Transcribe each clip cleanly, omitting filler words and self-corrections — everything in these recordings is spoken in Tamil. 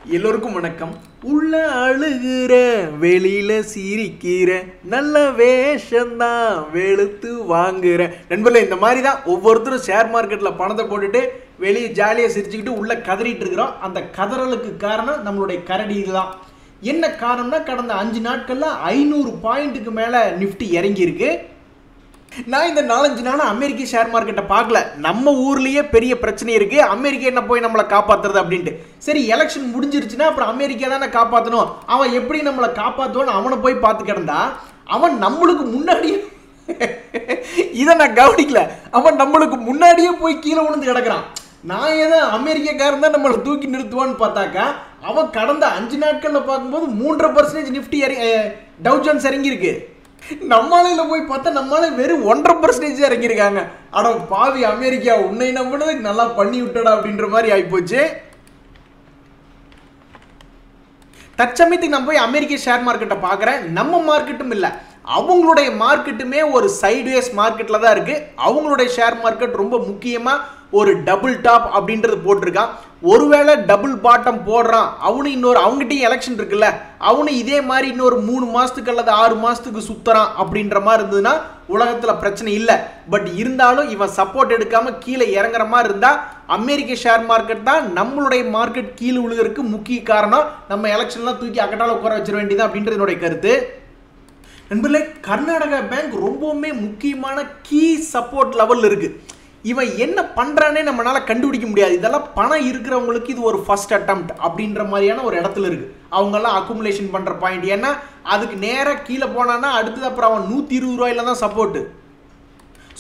எல்லோருக்கும் வணக்கம். உள்ள அழுகிற வெளியில சிரிக்கிற நல்ல வேஷம்தான் வெளுத்து வாங்குற நண்பர்களே, இந்த மாதிரி தான் ஒவ்வொருத்தரும் ஷேர் மார்க்கெட்டில் பணத்தை போட்டுட்டு வெளியே ஜாலியாக சிரிச்சுக்கிட்டு உள்ள கதறிட்டு இருக்கிறோம். அந்த கதறலுக்கு காரணம் நம்மளுடைய கரடி தான். என்ன காரணம்னா, கடந்த 5 நாட்களில் 500 பாயிண்ட்டுக்கு மேலே நிஃப்டி இறங்கியிருக்கு. நான் இந்த 4-5 நாள் அமெரிக்க ஷேர் மார்க்கெட்டை பார்க்கல. நம்ம ஊர்லேயே பெரிய பிரச்சனை இருக்குது. அமெரிக்கா என்ன போய் நம்மளை காப்பாற்றுறது அப்படின்ட்டு. சரி, எலெக்ஷன் முடிஞ்சிருச்சுன்னா அப்புறம் அமெரிக்கா தானே காப்பாற்றணும். அவன் எப்படி நம்மளை காப்பாற்றுவான்னு அவனை போய் பார்த்து கிடந்தா அவன் நம்மளுக்கு முன்னாடியே இதை நான் கவனிக்கல. அவன் நம்மளுக்கு முன்னாடியே போய் கீழே விழுந்து கிடக்கிறான். நான் ஏதோ அமெரிக்காக்காரன் தான் நம்மளை தூக்கி நிறுத்துவான்னு பார்த்தாக்கா அவன் கடந்த 5 நாட்களில் பார்க்கும்போது 3.5% நிஃப்டி டவ் ஜோன்ஸ் இறங்கியிருக்கு. நம்மளால போய் பார்த்தா நம்மளால வெறும் 1.5% இறங்கியிருக்காங்க. அட பாவி அமெரிக்கா, உன்னை நம்பினதுக்கு நல்லா பண்ணி விட்டடா அப்படின்ற மாதிரி ஆயிப்போச்சு. தற்சமயத்துக்கு நான் போய் அமெரிக்க ஷேர் மார்க்கெட்டை பார்க்குறேன். நம்ம மார்க்கெட்டும் இல்லை, அவங்களுடைய மார்க்கெட்டுமே ஒரு சைட்வேஸ் மார்க்கெட்டில் தான் இருக்குது. அவங்களுடைய ஷேர் மார்க்கெட் ரொம்ப முக்கியமாக ஒரு டபுள் டாப் அப்படின்றது போட்டிருக்கான். ஒருவேளை டபுள் பாட்டம் போடுறான் அவனு அவங்ககிட்டயும் எலெக்ஷன் இருக்குல்ல, அவனு இதே மாதிரி இன்னொரு 3 மாதத்துக்கு அல்லது 6 மாதத்துக்கு சுத்துறான் அப்படின்ற மாதிரி இருந்ததுன்னா உலகத்தில் பிரச்சனை இல்லை. பட் இருந்தாலும் இவன் சப்போர்ட் எடுக்காம கீழே இறங்குற மாதிரி இருந்தா அமெரிக்க ஷேர் மார்க்கெட் தான் நம்மளுடைய மார்க்கெட் கீழே விழுகிறதுக்கு முக்கிய காரணம். நம்ம எலெக்ஷன்லாம் தூக்கி அக்கட்டால உட்கார வச்சிட வேண்டியதான் அப்படின்றது என்னுடைய கருத்து. நண்பர்களே, கர்நாடகா பேங்க் ரொம்பவுமே முக்கியமான கீ சப்போர்ட் லெவல் இருக்கு. இவன் என்ன பண்றானே நம்மளால கண்டுபிடிக்க முடியாது. இதெல்லாம் பணம் இருக்கிறவங்களுக்கு இது ஒரு ஃபர்ஸ்ட் அட்டெம்ப்ட் அப்படின்ற மாதிரியான ஒரு இடத்துல இருக்கு. அவங்கெல்லாம் அக்குமுலேஷன் பண்ற பாயிண்ட். ஏன்னா அதுக்கு நேராக கீழே போனான்னா அடுத்தது அப்புறம் அவன் 120 ரூபாயில தான் சப்போர்ட்டு.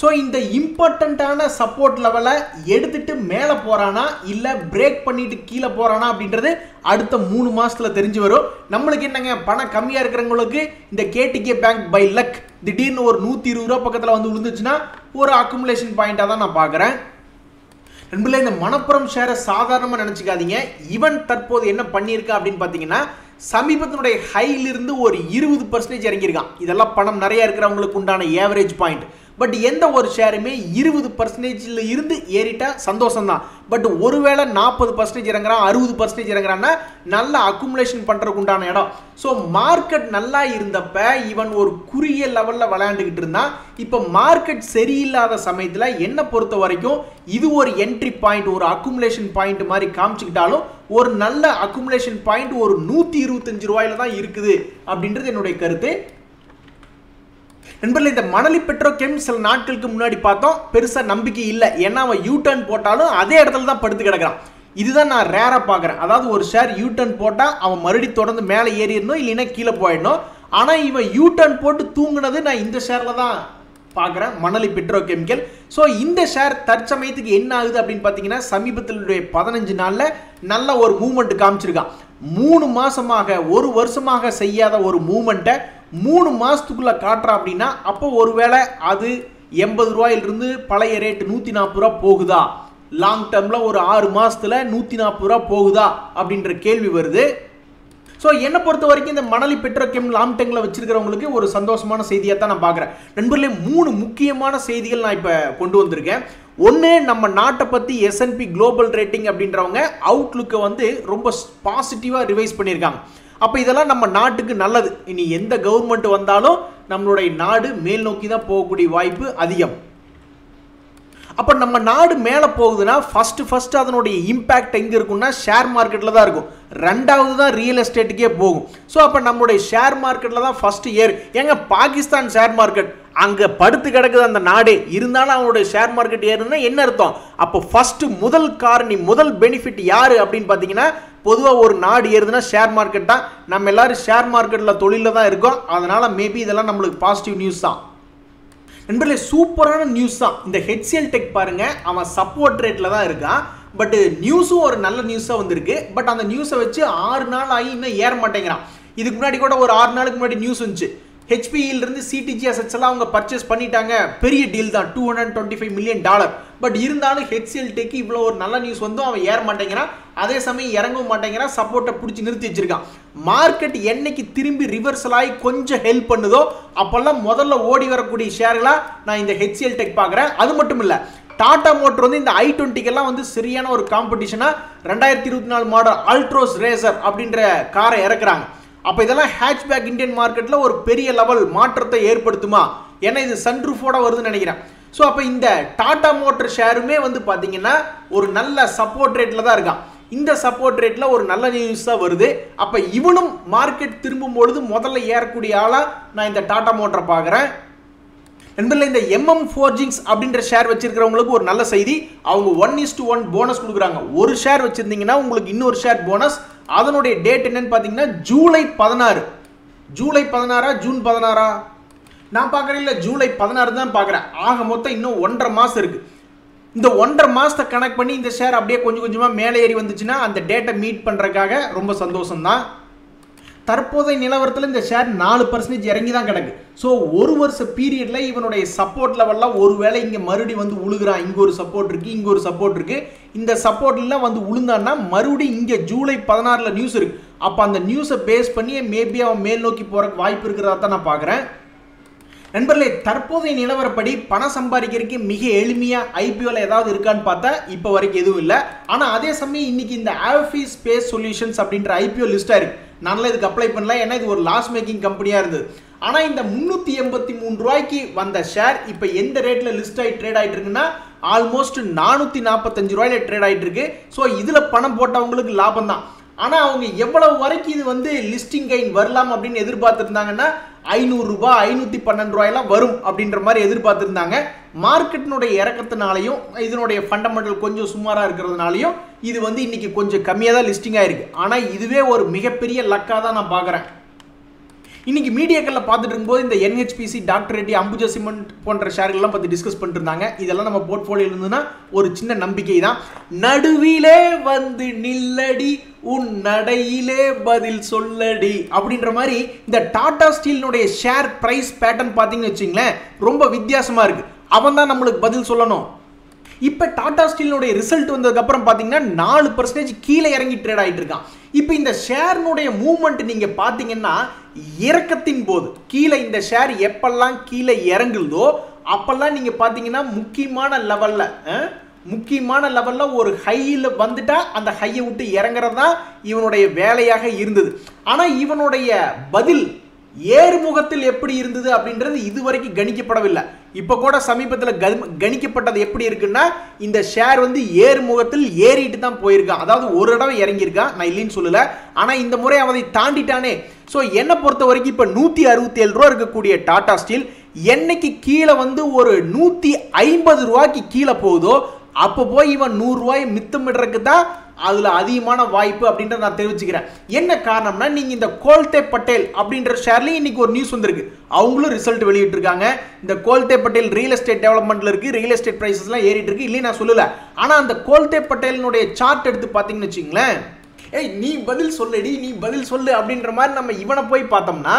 ஸோ இந்த இம்பார்ட்டண்ட்டான சப்போர்ட் லெவலை எடுத்துட்டு மேலே போறானா இல்லை பிரேக் பண்ணிட்டு கீழே போறானா அப்படின்றது அடுத்த 3 மாசத்துல தெரிஞ்சு வரும். நம்மளுக்கு என்னங்க, பணம் கம்மியாக இருக்கிறவங்களுக்கு இந்த கேடிகே பேங்க் பை லக் திடீர்னு ஒரு 120 ரூபா பக்கத்தில் வந்து விழுந்துச்சுன்னா ஒரு அக்குமுலேஷன் பாயிண்டாக தான் நான் பார்க்குறேன். நண்பர்களே, இந்த மணப்புரம் ஷேரை சாதாரணமாக நினச்சிக்காதீங்க. இவன் தற்போது என்ன பண்ணியிருக்கா அப்படின்னு பார்த்தீங்கன்னா, சமீபத்தினுடைய ஹைலிருந்து ஒரு 20% இறங்கியிருக்கான். இதெல்லாம் பணம் நிறைய இருக்கிறவங்களுக்கு உண்டான ஏவரேஜ் பாயிண்ட். பட் எந்த ஒரு ஷேருமே 20% இருந்து ஏறிட்டா சந்தோஷம் தான். பட் ஒருவேளை 40% இறங்குறான், 60% இறங்குறான்னா நல்ல அக்குமுலேஷன் பண்ணுறதுக்கு உண்டான இடம். ஸோ மார்க்கெட் நல்லா இருந்தப்ப இவன் ஒரு குறுகிய லெவலில் விளையாண்டுக்கிட்டு இருந்தான். இப்போ மார்க்கெட் சரியில்லாத சமயத்தில் என்னை பொறுத்த வரைக்கும் இது ஒரு என்ட்ரி பாயிண்ட், ஒரு அக்குமுலேஷன் பாயிண்ட் மாதிரி காமிச்சுக்கிட்டாலும் ஒரு நல்ல அக்குமுலேஷன் பாயிண்ட் ஒரு 125 ரூபாயில தான் இருக்குது அப்படின்றது என்னுடைய கருத்து. நண்பர்களே, இந்த மணலி பெட்ரோகெம் சில நாட்களுக்கு முன்னாடி பார்த்தோம், பெருசா நம்பிக்கை இல்லை. ஏன்னா அவன் யூ டர்ன் போட்டாலும் அதே இடத்துல தான் படுத்து கிடக்கிறான். இதுதான் நான் ரேரா பார்க்குறேன். அதாவது ஒரு ஷேர் யூ டர்ன் போட்டால் அவன் மறுபடியும் தொடர்ந்து மேலே ஏறிடணும், இல்லைன்னா கீழே போயிடணும். ஆனால் இவன் யூ டர்ன் போட்டு தூங்குனது நான் இந்த ஷேரில் தான் பார்க்குறேன், மணலி பெட்ரோகெமிக்கல். ஸோ இந்த ஷேர் தற்சமயத்துக்கு என்ன ஆகுது அப்படின்னு பார்த்தீங்கன்னா, சமீபத்தில் 15 நாளில் நல்ல ஒரு மூவ்மெண்ட் காமிச்சிருக்கான். 3 மாசமாக 1 வருஷமாக செய்யாத ஒரு மூவ்மெண்ட்டை 3 மாசத்துக்குள்ள காட்டுறா அப்படின்னா அப்போ ஒருவேளை அது 80 ரூபாயிலிருந்து பழைய ரேட் 140 ரூபா போகுதா, லாங் டேர்ம்ல ஒரு 6 மாசத்துல 140 ரூபா போகுதா அப்படின்ற கேள்வி வருது. ஸோ என்னை பொறுத்த வரைக்கும் இந்த மணலி பெட்ரோகெம் லாங் டேர்ம்ல வச்சிருக்கிறவங்களுக்கு ஒரு சந்தோஷமான செய்தியாக தான் நான் பார்க்குறேன். நண்பர்களே, 3 முக்கியமான செய்திகள் நான் இப்போ கொண்டு வந்திருக்கேன். ஒன்று, நம்ம நாட்டை பற்றி S&P குளோபல் ரேட்டிங் அப்படின்றவங்க அவுட்லுக்கை வந்து ரொம்ப பாசிட்டிவாக ரிவைஸ் பண்ணியிருக்காங்க. அப்போ இதெல்லாம் நம்ம நாட்டுக்கு நல்லது. இனி எந்த கவர்மெண்ட் வந்தாலும் நம்மளுடைய நாடு மேல் நோக்கி தான் போகக்கூடிய வாய்ப்பு அதிகம். அப்போ நம்ம நாடு மேலே போகுதுன்னா ஃபர்ஸ்ட் அதனுடைய இம்பேக்ட் எங்கே இருக்குன்னா ஷேர் மார்க்கெட்டில் தான் இருக்கும். ரெண்டாவது தான் ரியல் எஸ்டேட்டுக்கே போகும். ஸோ அப்போ நம்மளுடைய ஷேர் மார்க்கெட்டில் தான் ஃபர்ஸ்ட் ஏறு. ஏங்க, பாகிஸ்தான் ஷேர் மார்க்கெட் அங்கே படுத்து கிடக்குது அந்த நாடே, இருந்தாலும் அவனுடைய ஷேர் மார்க்கெட் ஏறுன்னா என்ன அர்த்தம்? அப்போ ஃபர்ஸ்ட் முதல் காரணி, முதல் பெனிஃபிட் யாரு அப்படின்னு பார்த்தீங்கன்னா, பொதுவாக ஒரு நாடு ஏறுதுன்னா ஷேர் மார்க்கெட் தான். நம்ம எல்லாரும் ஷேர் மார்க்கெட்டில் தொழிலில் தான் இருக்கோம். அதனால மேபி இதெல்லாம் நம்மளுக்கு பாசிட்டிவ் நியூஸ் தான். நண்பர்களே, சூப்பரான நியூஸ் தான். இந்த HCL டெக் பாருங்க, அவன் சப்போர்ட் ரேட்டில் தான் இருக்கான். பட் நியூஸும் ஒரு நல்ல நியூஸாக வந்திருக்கு. பட் அந்த நியூஸை வச்சு 6 நாள் ஆகி இன்னும் ஏற மாட்டேங்கிறான். இதுக்கு முன்னாடி கூட ஒரு 6 நாளுக்கு முன்னாடி நியூஸ் வந்துச்சு, HPE CTG அசெட்ஸ் எல்லாம் அவங்க பர்ச்சேஸ் பண்ணிட்டாங்க. பெரிய டீல் தான், $225 மில்லியன். பட் இருந்தாலும் HCL டெக் இவ்வளோ ஒரு நல்ல நியூஸ் வந்தும் அவன் ஏற மாட்டேங்கிறான். அதே சமயம் இறங்கவும் மாட்டேங்கிறான், சப்போர்ட்டை பிடிச்சி நிறுத்தி வச்சிருக்கான். மார்க்கெட் என்னைக்கு திரும்பி ரிவர்சல் ஆகி கொஞ்சம் ஹெல்ப் பண்ணுதோ அப்பெல்லாம் முதல்ல ஓடி வரக்கூடிய ஷேர்களாக நான் இந்த HCL டெக் பார்க்குறேன். அது மட்டும் இல்லை, டாடா மோட்டர் வந்து இந்த i20க்கெல்லாம் வந்து சரியான ஒரு காம்படிஷனா 2024 மாடல் அல்ட்ரோஸ் ரேசர் அப்படின்ற காரை இறக்குறாங்க. அப்ப இதெல்லாம் ஹேட்ச்பேக் இந்தியன் மார்க்கெட்ல ஒரு பெரிய லெவல் மாற்றத்தை ஏற்படுத்துமா? ஏன்னா இது சன்ரூஃபோட வருதுன்னு நினைக்கிறேன். ஸோ அப்போ இந்த டாடா மோட்டர் ஷேருமே வந்து பார்த்தீங்கன்னா ஒரு நல்ல சப்போர்ட் ரேட்டில் தான் இருக்கான். இந்த சப்போர்ட் ரேட்டில் ஒரு நல்ல நியூஸ் தான் வருது. அப்போ இவனும் மார்க்கெட் திரும்பும் பொழுது முதல்ல ஏறக்கூடிய ஆளாக நான் இந்த டாடா மோட்டரை பார்க்குறேன். நண்பர்களே, இந்த MM ஃபோர்ஜிங்ஸ் அப்படின்ற ஷேர் வச்சிருக்கிறவங்களுக்கு ஒரு நல்ல செய்தி. அவங்க 1:1 போனஸ் கொடுக்குறாங்க. ஒரு ஷேர் வச்சிருந்தீங்கன்னா உங்களுக்கு இன்னொரு ஷேர் போனஸ். அதனுடைய டேட் என்னன்னு பார்த்தீங்கன்னா ஜூலை 16. ஜூலை 16 ஜூன் 16 நான் பார்க்குறேன், இல்லை ஜூலை 16 தான் பார்க்குறேன். ஆக மொத்தம் இன்னும் 1.5 மாதம் இருக்குது. இந்த 1.5 மாதத்தை கனெக்ட் பண்ணி இந்த ஷேர் அப்படியே கொஞ்சம் கொஞ்சமாக மேலே ஏறி வந்துச்சுன்னா அந்த டேட்டை மீட் பண்ணுறதுக்காக ரொம்ப சந்தோஷம்தான். தற்போதைய நிலவரத்தில் இந்த ஷேர் 4% இறங்கி தான் கிடக்கு. ஸோ ஒரு வருஷ பீரியடில் இவனுடைய சப்போர்ட் லெவல்லாம் ஒருவேளை இங்கே மறுபடி வந்து உழுகிறான். இங்கே ஒரு சப்போர்ட் இருக்குது, இங்கே ஒரு சப்போர்ட் இருக்குது. இந்த சப்போர்ட்லாம் வந்து உளுந்தான்னா மறுபடியும் இங்கே ஜூலை 16 நியூஸ் இருக்குது. அப்போ அந்த நியூஸை பேஸ் பண்ணி மேபி அவன் மேல் நோக்கி போகிறக்கு வாய்ப்பு இருக்கிறதா தான் நான் பார்க்குறேன். நண்பர்களே, தற்போதைய நிலவரப்படி பணம் சம்பாதிக்கிறதுக்கு மிக எளிமையாக ஐபிஓவில் ஏதாவது இருக்கான்னு பார்த்தா இப்போ வரைக்கும் எதுவும் இல்லை. ஆனால் அதே சமயம் இன்னைக்கு இந்த AFI ஸ்பேஸ் சொல்யூஷன்ஸ் அப்படின்ற IPO லிஸ்ட்டாக இருக்குது. நான்லாம் இதுக்கு அப்ளை பண்ணல, ஏன்னா இது ஒரு லாஸ் மேக்கிங் கம்பெனியாக இருந்தது. ஆனால் இந்த 383 ரூபாய்க்கு வந்த ஷேர் இப்போ எந்த ரேட்டில் லிஸ்ட் ஆகி ட்ரேட் ஆகிட்டு இருக்குன்னா ஆல்மோஸ்ட் 445 ரூபாயில ட்ரேட் ஆகிட்டு இருக்கு. ஸோ இதில் பணம் போட்டவங்களுக்கு லாபம் தான். ஆனால் அவங்க எவ்வளவு வரைக்கும் இது வந்து லிஸ்டிங் கெயின் வரலாம் அப்படின்னு எதிர்பார்த்துருந்தாங்கன்னா 500 ரூபாய் 512 ரூபாயெல்லாம் வரும் அப்படின்ற மாதிரி எதிர்பார்த்துருந்தாங்க. மார்க்கெட்டினுடைய இறக்கத்தினாலையும் இதனுடைய ஃபண்டமெண்டல் கொஞ்சம் சுமாராக இருக்கிறதுனாலையும் இது வந்து இன்னைக்கு கொஞ்சம் கம்மியாக தான் லிஸ்டிங் ஆயிருக்கு. ஆனால் இதுவே ஒரு மிகப்பெரிய லக்காக தான் நான் பார்க்குறேன். இன்னைக்கு மீடியாக்களில் பார்த்துட்டு இருக்கும்போது இந்த NHPC, doctor Reddy, Ambuja cement போன்ற ஷேர்கள்லாம் பற்றி டிஸ்கஸ் பண்ணிட்டு இருந்தாங்க. இதெல்லாம் நம்ம போர்ட்ஃபோலியோவில் இருந்ததுன்னா ஒரு சின்ன நம்பிக்கை தான். நடுவிலே வந்து நில்லடி உன் நடையிலே பதில் சொல்லடி அப்படின்ற மாதிரி இந்த டாடா ஸ்டீலினுடைய ஷேர் பிரைஸ் பேட்டர்ன் பார்த்தீங்கன்னு வச்சிங்களேன் ரொம்ப வித்தியாசமாக இருக்குது. அவன் தான் நம்மளுக்கு பதில் சொல்லணும். இப்போ டாடா ஸ்டீலினுடைய ரிசல்ட் வந்ததுக்கப்புறம் பார்த்தீங்கன்னா 4% கீழே இறங்கி ட்ரேட் ஆகிட்டு இருக்கான். இப்போ இந்த ஷேர்னுடைய மூவ்மெண்ட் நீங்கள் பார்த்தீங்கன்னா இறக்கத்தின் போது கீழே இந்த ஷேர் எப்பெல்லாம் கீழே இறங்குதோ அப்பெல்லாம் நீங்கள் பார்த்தீங்கன்னா முக்கியமான லெவலில் ஒரு ஹையில் வந்துட்டா அந்த ஹையை விட்டு இறங்குறது தான் இவனுடைய வேலையாக இருந்தது. ஆனால் இவனுடைய பதில் ஏறுமுகத்தில் எப்படி இருந்தது அப்படின்றது இதுவரைக்கும் கணிக்கப்படவில்லை. இப்போ கூட சமீபத்தில் கணிக்கப்பட்டது எப்படி இருக்குன்னா இந்த ஷேர் வந்து ஏறுமுகத்தில் ஏறிட்டு தான் போயிருக்கான். அதாவது ஒரு தடவை இறங்கியிருக்கான், நான் இல்லைன்னு சொல்லலை. ஆனால் இந்த முறை அவனை தாண்டிட்டானே. ஸோ என்னை பொறுத்த வரைக்கும் இப்போ 167 ரூபா இருக்கக்கூடிய டாடா ஸ்டீல் என்னைக்கு கீழே வந்து ஒரு 150 ரூபாய்க்கு கீழே போகுதோ அப்போ போய் இவன் 100 ரூபாய் மித்தமிடுறதுக்கு தான் அதில் அதிகமான வாய்ப்பு அப்படின்றத நான் தெரிவிச்சுக்கிறேன். என்ன காரணம்னா நீங்கள் இந்த கோல்தே பட்டேல் அப்படின்ற ஷேர்லையும் இன்னைக்கு ஒரு நியூஸ் வந்திருக்கு. அவங்களும் ரிசல்ட் வெளியிட்டிருக்காங்க. இந்த கோல்தே பட்டேல் ரியல் எஸ்டேட் டெவலப்மெண்ட்ல இருக்கு, ரியல் எஸ்டேட் பிரைசஸ்லாம் ஏறிட்டு இருக்கு, இல்லையே நான் சொல்லல. ஆனால் அந்த கோல்தே பட்டேலினுடைய சார்ட் எடுத்து பார்த்தீங்கன்னு வச்சுங்களேன், நீ பதில் சொல்லடி, நீ பதில் சொல்லு அப்படின்ற மாதிரி நம்ம இவனை போய் பார்த்தோம்னா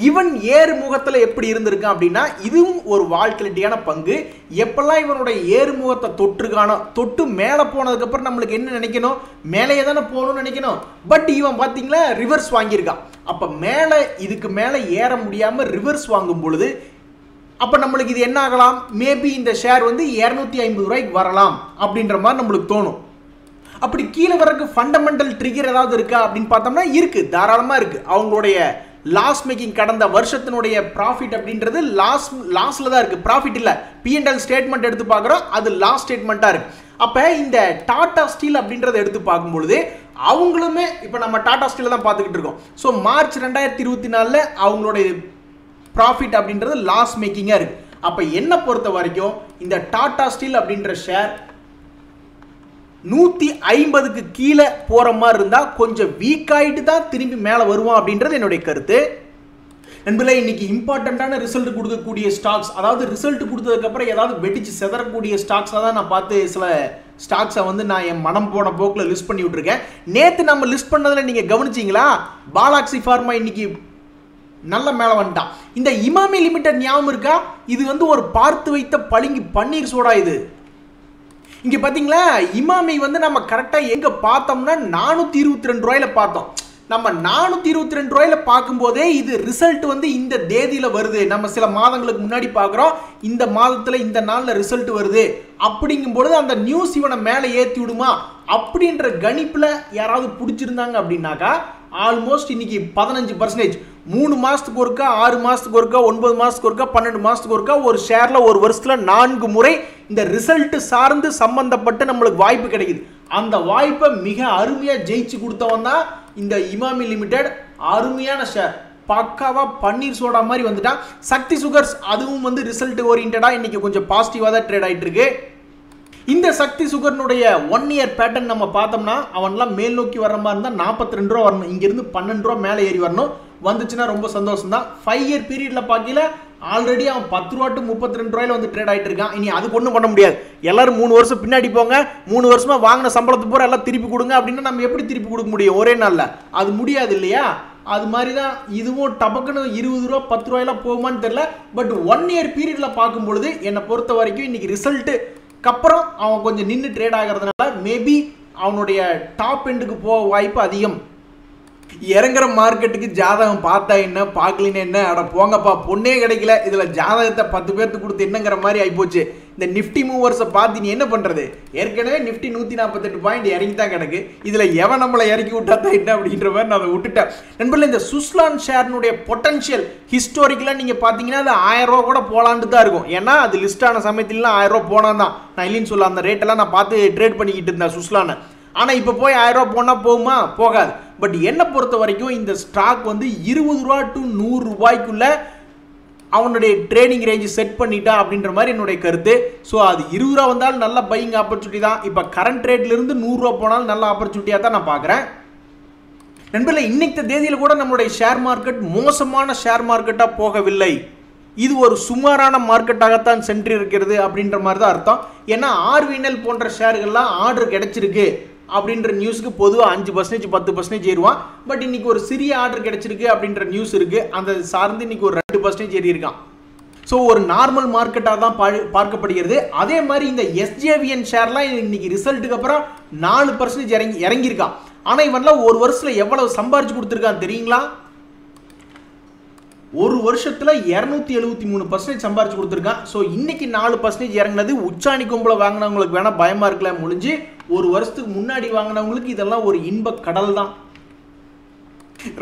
இவன் ஏறுமுகத்தில் எப்படி இருந்திருக்கான் அப்படின்னா இதுவும் ஒரு வால்டிலிட்டியான பங்கு. எப்பெல்லாம் இவனுடைய ஏறுமுகத்தை தொற்றுக்கானோ தொட்டு மேலே போனதுக்கப்புறம் நம்மளுக்கு என்ன நினைக்கணும், மேலேயே தானே போகணும்னு நினைக்கணும். பட் இவன் பார்த்தீங்களா ரிவர்ஸ் வாங்கியிருக்கான். அப்போ மேலே இதுக்கு மேலே ஏற முடியாமல் ரிவர்ஸ் வாங்கும் பொழுது அப்போ நம்மளுக்கு இது என்ன ஆகலாம், மேபி இந்த ஷேர் வந்து 250 ரூபாய்க்கு வரலாம் அப்படின்ற மாதிரி நம்மளுக்கு தோணும். அப்படி கீழே வரக்கு ஃபண்டமெண்டல் ட்ரிகர் ஏதாவது இருக்கா அப்படின்னு பார்த்தோம்னா இருக்கு, தாராளமாக இருக்கு. அவங்களுடைய லாஸ் மேக்கிங் கடந்த வருஷத்தினுடைய ப்ராஃபிட் அப்படின்றது லாஸ்ல தான் இருக்கு, ப்ராஃபிட் இல்லை. P&L ஸ்டேட்மெண்ட் எடுத்து பார்க்குறோம், அது லாஸ் ஸ்டேட்மெண்ட்டாக இருக்கு. அப்போ இந்த டாடா ஸ்டீல் அப்படின்றத எடுத்து பார்க்கும்பொழுது அவங்களுமே இப்போ நம்ம டாடா ஸ்டீலை தான் பார்த்துக்கிட்டு இருக்கோம். ஸோ மார்ச் 2024 அவங்களுடைய ப்ராஃபிட் அப்படின்றது லாஸ் மேக்கிங்காக இருக்கு. அப்போ என்னை பொறுத்த வரைக்கும் இந்த டாடா ஸ்டீல் அப்படின்ற ஷேர் 150க்கு கீழே போற மாதிரி இருந்தா கொஞ்சம் வீக் ஆயிட்டு தான் திரும்பி மேலே வருவான் அப்படின்றது என்னுடைய கருத்து. நண்பர்களே, இன்னைக்கு இம்பார்ட்டண்டான ரிசல்ட் கொடுக்கக்கூடிய ஸ்டாக்ஸ், அதாவது ரிசல்ட் கொடுத்ததுக்கப்புறம் ஏதாவது வெடிச்சு செதறக்கூடிய ஸ்டாக்ஸாக தான் நான் பார்த்து சில ஸ்டாக்ஸை வந்து நான் என் மனம் போன போக்கில் லிஸ்ட் பண்ணி விட்டுருக்கேன். நேற்று நம்ம லிஸ்ட் பண்ணதில் நீங்கள் கவனிச்சிங்களா, பாலாக்ஸி ஃபார்மா இன்னைக்கு நல்ல மேலே வந்துட்டான். இந்த இமாமி லிமிடெட் ஞாபகம் இருக்கா, இது வந்து ஒரு பார்த்து வைத்த பளிங்கு பன்னீர் சோடா. இது இங்கே பார்த்தீங்களா இமாமி வந்து நம்ம கரெக்டாக எங்கே பார்த்தோம்னா 422 ரூபாயில பார்த்தோம். நம்ம 422 ரூபாயில பார்க்கும்போதே இது ரிசல்ட் வந்து இந்த தேதியில வருது, நம்ம சில மாதங்களுக்கு முன்னாடி பார்க்குறோம், இந்த மாதத்துல இந்த நாள்ல ரிசல்ட் வருது அப்படிங்கும் பொழுது அந்த நியூஸ் இவனை மேலே ஏற்றி விடுமா அப்படின்ற கணிப்புல யாராவது பிடிச்சிருந்தாங்க அப்படின்னாக்கா ஆல்மோஸ்ட் இன்னைக்கு 15%, 3 மாசத்துக்கு ஒருக்கா, 6 மாசத்துக்கு ஒருக்கா, 9 மாசத்துக்கு ஒருக்கா, 12 மாசத்துக்கு ஒருக்கா ஒரு ஷேர்ல ஒரு வருஷத்துல 4 முறை இந்த ரிசல்ட் சார்ந்து சம்பந்தப்பட்ட நம்மளுக்கு வாய்ப்பு கிடைக்குது. அந்த வாய்ப்பை மிக அருமையா ஜெயிச்சு கொடுத்தவன் தான் இந்த இமாமி லிமிடெட். அருமையான ஷேர், பக்காவா பன்னீர் சோடா மாதிரி வந்துட்டான். சக்தி சுகர்ஸ் அதுவும் வந்து ரிசல்ட் ஓரியன்டா இன்னைக்கு கொஞ்சம் பாசிட்டிவா தான் ட்ரேட் ஆயிட்டு இருக்கு. இந்த சக்தி சுகர்னுடைய 1 இயர் பேட்டர்ன் நம்ம பார்த்தோம்னா அவன்லாம் மேல் நோக்கி வர மாதிரி இருந்தால் 42 ரூபா வரணும், இங்கிருந்து 12 ரூபா மேலே ஏறி வரணும். வந்துச்சுன்னா ரொம்ப சந்தோஷம் தான். 5 இயர் பீரியட்ல பார்க்கல ஆல்ரெடி அவன் 10 ரூபா டு 32 ரூபாயில வந்து ட்ரேட் ஆயிட்டு இருக்கான். இனி அதுக்கு ஒன்றும் பண்ண முடியாது. எல்லாரும் 3 வருஷம் பின்னாடி போங்க, 3 வருஷமா வாங்கின சம்பளத்தை பூரா எல்லாம் திருப்பி கொடுங்க அப்படின்னா நம்ம எப்படி திருப்பி கொடுக்க முடியும் ஒரே நாள்ல? அது முடியாது இல்லையா? அது மாதிரி தான் இதுவும் டபக்குன்னு 20 ரூபா 10 ரூபாயெல்லாம் போகுமான்னு தெரியல. பட் 1 இயர் பீரியட்ல பார்க்கும் பொழுது என்னை பொறுத்த வரைக்கும் இன்னைக்கு ரிசல்ட் அப்புறம் அவன் கொஞ்சம் நின்று ட்ரேட் ஆகிறதுனால மேபி அவனுடைய டாப் எண்டுக்கு போக வாய்ப்பு அதிகம். இறங்குற மார்க்கெட்டுக்கு ஜாதகம் பார்த்தா என்ன, பார்க்கலின்னு என்ன, அட போங்கப்பா பொண்ணே கிடைக்கல, இதுல ஜாதகத்தை 10 பேருக்கு கொடுத்து என்னங்கிற மாதிரி ஆயிப்போச்சு. இந்த நிஃப்டி மூவர்ஸை பார்த்து நீ என்ன பண்றது? ஏற்கனவே நிஃப்டி 148 பாயிண்ட் இறங்கி தான் கிடக்கு, இதுல எவன் நம்மளை இறக்கி விட்டா தான் என்ன அப்படின்ற மாதிரி நான் அதை விட்டுட்டேன். நண்பர்களே, இந்த சுஸ்லான் ஷேர்னுடைய பொட்டன்ஷியல் ஹிஸ்டாரிக்கலா நீங்க பாத்தீங்கன்னா அது 1000 ரூபா கூட போலான்னு தான் இருக்கும். ஏன்னா அது லிஸ்ட் ஆன சமயத்துல 1000 ரூபா போனா தான், நான் இல்லைன்னு சொல்ல, அந்த ரேட்டெல்லாம் நான் பார்த்து ட்ரேட் பண்ணிக்கிட்டு இருந்தேன் சுஸ்லான. ஆனா இப்போ போய் 1000 ரூபா போனா போகுமா? போகாது. பட் என்ன பொறுத்த வரைக்கும் இந்த ஸ்டாக் வந்து 20 ரூபா டு 100 ரூபாய்க்குள்ள அவனுடைய ட்ரேடிங் ரேஞ்ச் செட் பண்ணிட்டா அப்படின்ற மாதிரி என்னுடைய கருத்து. ஸோ அது 20 ரூபா வந்தாலும் நல்ல பையிங் ஆப்பர்ச்சுனிட்டி தான். இப்போ கரண்ட் ரேட்ல இருந்து 100 ரூபா போனாலும் நல்ல ஆப்பர்ச்சுனிட்டியாக தான் நான் பார்க்குறேன். நண்பர்களே, இன்னைக்கு தேதியில் கூட நம்மளுடைய ஷேர் மார்க்கெட் மோசமான ஷேர் மார்க்கெட்டாக போகவில்லை. இது ஒரு சுமாரான மார்க்கெட்டாகத்தான் சென்று இருக்கிறது அப்படின்ற மாதிரி தான் அர்த்தம். ஏன்னா ஆர்விஎன்எல் போன்ற ஷேர்கள்லாம் ஆர்டர் கிடைச்சிருக்கு அப்படின்ற நியூஸ்க்கு பொதுவாக 5% 10% ஏறுவான். பட் இன்னைக்கு ஒரு சிறிய ஆர்டர் கிடைச்சிருக்கு அப்படின்ற நியூஸ் இருக்கு, அந்த சார்ந்து இன்னைக்கு ஒரு 2% ஏறி இருக்கான். ஸோ ஒரு நார்மல் மார்க்கெட்டாக தான் பார்க்கப்படுகிறது. அதே மாதிரி இந்த எஸ்ஜேவிஎன் ஷேர்லாம் இன்னைக்கு ரிசல்ட்டுக்கு அப்புறம் 4% இறங்கியிருக்கான். ஆனால் இவன்லாம் ஒரு வருஷத்தில் எவ்வளவு சம்பாரிச்சு கொடுத்துருக்கான் தெரியுங்களா? ஒரு வருஷத்துல 273% சம்பாரிச்சு கொடுத்துருக்கான். ஸோ இன்னைக்கு 4% இறங்கினது உச்சாணி கும்பல வாங்கினவங்களுக்கு வேணா பயமா இருக்கல, முடிஞ்சு ஒரு வருஷத்துக்கு முன்னாடி வாங்கினவங்களுக்கு இதெல்லாம் ஒரு இன்ப கடல் தான்.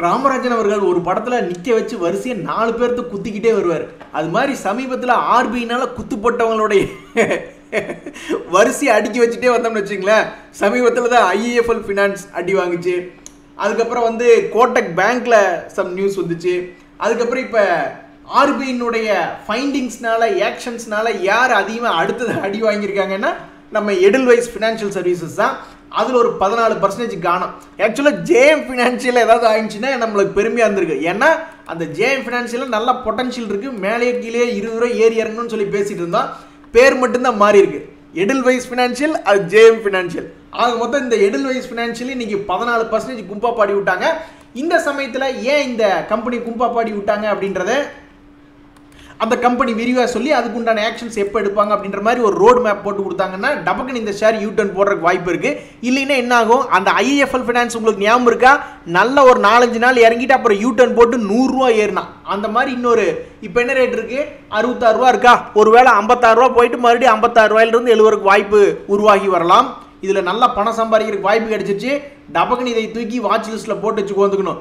ராமராஜன் அவர்கள் ஒரு படத்துல நிக்க வச்சு வரிசையை 4 பேர்த்து குத்திக்கிட்டே வருவார். அது மாதிரி சமீபத்தில் ஆர்பிஐனால குத்துப்பட்டவங்களுடைய வரிசையை அடிக்க வச்சுட்டே வந்தோம்னு வச்சுங்களேன். சமீபத்தில் தான் ஐஏஎஃப்எல் ஃபினான்ஸ் அடி வாங்குச்சு, அதுக்கப்புறம் வந்து கோட்டக் பேங்க்ல சம் நியூஸ் வந்துச்சு, அதுக்கப்புறம் இப்போ ஆர்பிஐனுடைய ஃபைண்டிங்ஸ்னால ஆக்ஷன்ஸ்னால யார் அதிகமாக அடுத்தது அடி வாங்கியிருக்காங்கன்னா நம்ம எடில்வைஸ் ஃபினான்ஷியல் சர்வீசஸ் தான். அதில் ஒரு 14% காணும். ஆக்சுவலாக ஜேஎம் ஃபினான்ஷியல் ஏதாவது ஆயிடுச்சுன்னா நம்மளுக்கு பெருமையாக இருந்திருக்கு. ஏன்னா அந்த ஜேஎம் ஃபினான்ஷியலில் நல்ல பொட்டன்ஷியல் இருக்குது, மேலே கீழே 20 ரூபா ஏறி இறங்கணும்னு சொல்லி பேசிகிட்டு இருந்தோம். பேர் மட்டும்தான் மாறி இருக்கு, எடில்வைஸ் ஃபினான்ஷியல் அது ஜேஎம் ஃபினான்ஷியல். ஆக மொத்தம் இந்த எடில்வைஸ் ஃபினான்ஷியல் இன்னைக்கு 14% கும்பா பாடி விட்டாங்க. இந்த சமயத்தில் ஏன் இந்த கம்பெனி கும்பா பாடி விட்டாங்க அப்படின்றத அந்த கம்பெனி விரிவாக சொல்லி அதுக்குண்டான ஆக்ஷன்ஸ் எப்போ எடுப்பாங்க அப்படின்ற மாதிரி ஒரு ரோடு மேப் போட்டு கொடுத்தாங்கன்னா டபக்குன்னு இந்த ஷேர் யூ-டர்ன் போடுறதுக்கு வாய்ப்பு இருக்கு. இல்லைன்னா என்ன ஆகும், அந்த ஐஏஎஃப்எல் ஃபினான்ஸ் உங்களுக்கு ஞாபகம் இருக்கா, நல்ல ஒரு 4-5 நாள் இறங்கிட்டு அப்புறம் யூ-டர்ன் போட்டு 100 ரூபா ஏறினா அந்த மாதிரி இன்னொரு இப்போ என்ன ரேட் இருக்கு, 66 ரூபா இருக்கா, ஒருவேளை 56 ரூபா போயிட்டு மறுபடியும் 56 ரூபாயிலிருந்து 70 ரூபாய்க்கு வாய்ப்பு உருவாகி வரலாம். இதுல நல்லா பணம் சம்பாதிக்கிறதுக்கு வாய்ப்பு கிடைச்சிச்சு. டபக்குன்னு இதை தூக்கி வாட்ச் லிஸ்ட்ல போட்டு வச்சு வந்துக்கணும்.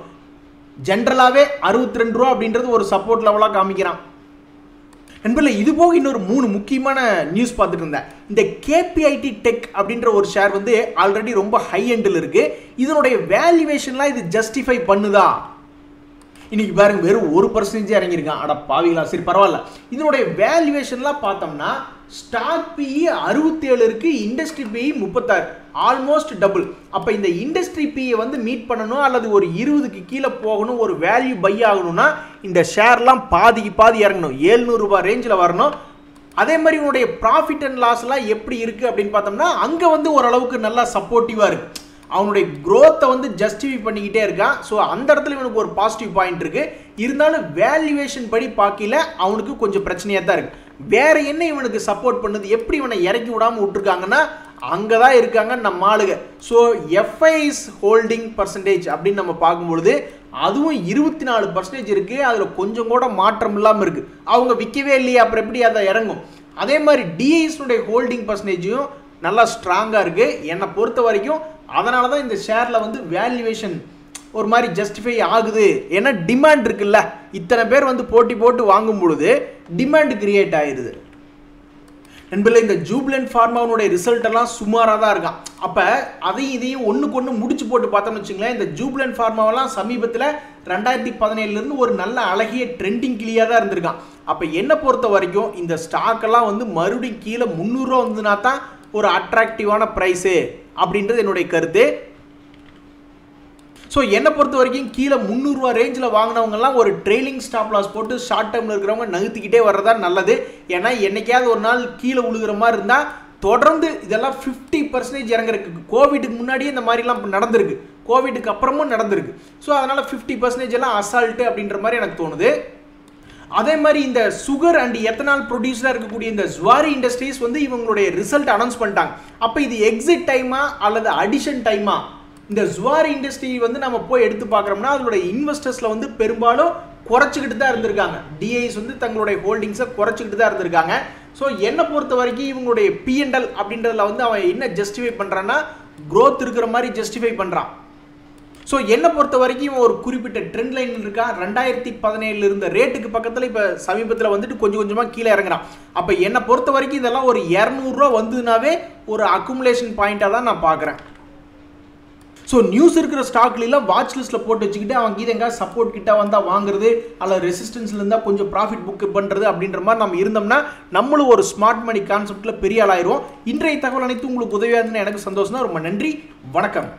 ஜென்ரலாவே 62 ரூபா அப்படின்றது ஒரு சப்போர்ட் லெவலா காமிக்கிறான். நண்பர்களே, இது போக இன்னொரு 3 முக்கியமான நியூஸ் பார்த்துட்டு இருந்தேன். இந்த கேபிஐடி டெக் அப்படின்ற ஒரு ஷேர் வந்து ஆல்ரெடி ரொம்ப ஹை எண்டில் இருக்கு. இதனுடைய வேல்யூவேஷன்லாம் இது ஜஸ்டிஃபை பண்ணுதா? இன்னைக்கு பாருங்க வெறும் 1% இறங்கியிருக்கான். அட பாவிகளா, சரி பரவாயில்ல. இதனுடைய வேல்யூவேஷன்லாம் பார்த்தோம்னா ஸ்டாக் பிஇ 67 இருக்கு, இண்டஸ்ட்ரி பிஇ 36, ஆல்மோஸ்ட் டபுள். அப்போ இந்த இண்டஸ்ட்ரி பிஇ வந்து மீட் பண்ணணும் அல்லது ஒரு 20க்கு கீழே போகணும், ஒரு வேல்யூ பை ஆகணும்னா இந்த ஷேர்லாம் பாதிக்கு பாதி இறங்கணும், 700 ரூபாய் ரேஞ்சில் வரணும். அதே மாதிரி உன்னுடைய ப்ராஃபிட் அண்ட் லாஸ்லாம் எப்படி இருக்கு அப்படின்னு பார்த்தோம்னா அங்கே வந்து ஓரளவுக்கு நல்லா சப்போர்ட்டிவாக இருக்கு. அவனுடைய growth வந்து ஜஸ்டிஃபை பண்ணிக்கிட்டே இருக்கான். ஸோ அந்த இடத்துல இவனுக்கு ஒரு பாசிட்டிவ் பாயிண்ட் இருக்கு. இருந்தாலும் வேல்யூவேஷன் படி பார்க்கல அவனுக்கு கொஞ்சம் பிரச்சனையாக தான் இருக்கு. வேற என்ன இவனுக்கு சப்போர்ட் பண்ணுது, எப்படி இவனை இறக்கி விடாமல் விட்டுருக்காங்கன்னா அங்கே தான் இருக்காங்க நம்ம ஆளுங்க. ஸோ எஃப்ஐஸ் ஹோல்டிங் பர்சன்டேஜ் அப்படின்னு நம்ம பார்க்கும்பொழுது அதுவும் 24% இருக்குது. அதில் கொஞ்சம் கூட மாற்றம் இல்லாமல் இருக்குது. அவங்க விற்கவே இல்லையே, அப்புறம் எப்படி அதை இறங்கும்? அதே மாதிரி டிஐஸ்னுடைய ஹோல்டிங் பர்சன்டேஜும் நல்லா ஸ்ட்ராங்காக இருக்குது என்னை பொறுத்த வரைக்கும். அதனால தான் இந்த ஷேரில் வந்து வேல்யூவேஷன் ஒரு மாதிரி ஜஸ்டிஃபை ஆகுது. ஏன்னா டிமாண்ட் இருக்குல்ல, இத்தனை பேர் வந்து போட்டி போட்டு வாங்கும் பொழுது டிமாண்ட் கிரியேட் ஆயிடுது. நண்பர்களே, இந்த ஜூபிலண்ட் ஃபார்மாவுடைய ரிசல்ட் எல்லாம் சுமாராக தான் இருக்கான். அப்போ அதையும் இதையும் ஒன்றுக்கு ஒன்று முடிச்சு போட்டு பார்த்தோம்னு வச்சுங்களேன், இந்த ஜூபிலண்ட் ஃபார்மாவெல்லாம் சமீபத்தில் 2017 ஒரு நல்ல அழகிய ட்ரெண்டிங் கிளியாக தான் இருந்திருக்கான். அப்போ என்னை பொறுத்த வரைக்கும் இந்த ஸ்டாக்கெல்லாம் வந்து மறுபடியும் கீழே 300 ரூபா வந்துன்னா தான் ஒரு அட்ராக்டிவான ப்ரைஸு அப்படின்றது என்னுடைய கருத்து. ஸோ என்னை பொறுத்த வரைக்கும் கீழே 300 ரூபா ரேஞ்சில் வாங்கினவங்கலாம் ஒரு ட்ரெயிலிங் ஸ்டாப் லாஸ் போட்டு ஷார்ட் டேர்மில் இருக்கிறவங்க நகர்த்திக்கிட்டே வர்றதா நல்லது. ஏன்னா என்னைக்காவது ஒரு நாள் கீழே விழுகிற மாதிரி இருந்தால் தொடர்ந்து இதெல்லாம் 50% இறங்குறதுக்கு கோவிடுக்கு முன்னாடியே இந்த மாதிரிலாம் நடந்திருக்கு, கோவிடுக்கு அப்புறமும் நடந்திருக்கு. ஸோ அதனால் 50% எல்லாம் அசால்ட்டு அப்படின்ற மாதிரி எனக்கு தோணுது. அதே மாதிரி இந்த சுகர் அண்ட் எத்தனால் ப்ரொடியூசராக இருக்கக்கூடிய இந்த ஜுவாரி இண்டஸ்ட்ரீஸ் வந்து இவங்களுடைய ரிசல்ட் அனௌன்ஸ் பண்ணிட்டாங்க. அப்போ இது எக்ஸிட் டைமா அல்லது அடிஷன் டைமா? இந்த ஜுவாரி இண்டஸ்ட்ரி வந்து நம்ம போய் எடுத்து பார்க்குறோம்னா அதனுடைய இன்வெஸ்டர்ஸில் வந்து பெரும்பாலும் குறைச்சிக்கிட்டு தான் இருந்திருக்காங்க. டிஐஸ் வந்து தங்களுடைய ஹோல்டிங்ஸை குறைச்சிக்கிட்டு தான் இருந்திருக்காங்க. ஸோ என்னை பொறுத்த வரைக்கும் இவங்களுடைய பிஎன்எல் அப்படின்றதுல வந்து அவன் என்ன ஜஸ்டிஃபை பண்ணுறான்னா க்ரோத் இருக்கிற மாதிரி ஜஸ்டிஃபை பண்ணுறான். ஸோ என்னை பொறுத்த வரைக்கும் இவன் ஒரு குறிப்பிட்ட ட்ரெண்ட் லைன் இருக்கான். 2017 இருந்த ரேட்டுக்கு பக்கத்தில் இப்போ சமீபத்தில் வந்துட்டு கொஞ்சம் கொஞ்சமாக கீழே இறங்குறான். அப்போ என்னை பொறுத்த வரைக்கும் இதெல்லாம் ஒரு 200 ரூபா வந்ததுனாவே ஒரு அக்குமுலேஷன் பாயிண்ட்டாக தான் நான் பார்க்குறேன். ஸோ நியூஸ் இருக்கிற ஸ்டாக்லாம் வாட்ச் லிஸ்ட்டில் போட்டு வச்சுக்கிட்டு அவங்க இது எங்கே சப்போர்ட் கிட்ட வந்தால் வாங்குறது அல்லது ரெசிஸ்டன்ஸில் இருந்தால் கொஞ்சம் ப்ராஃபிட் புக் பண்ணுறது அப்படின்ற மாதிரி நம்ம இருந்தோம்னா நம்மளும் ஒரு ஸ்மார்ட் மணி கான்செப்டில் பெரிய ஆளாயிருவோம். இன்றைய தகவல் அனைத்து உங்களுக்கு உதவியாக இருந்ததுன்னு எனக்கு சந்தோஷம் தான். ரொம்ப நன்றி, வணக்கம்.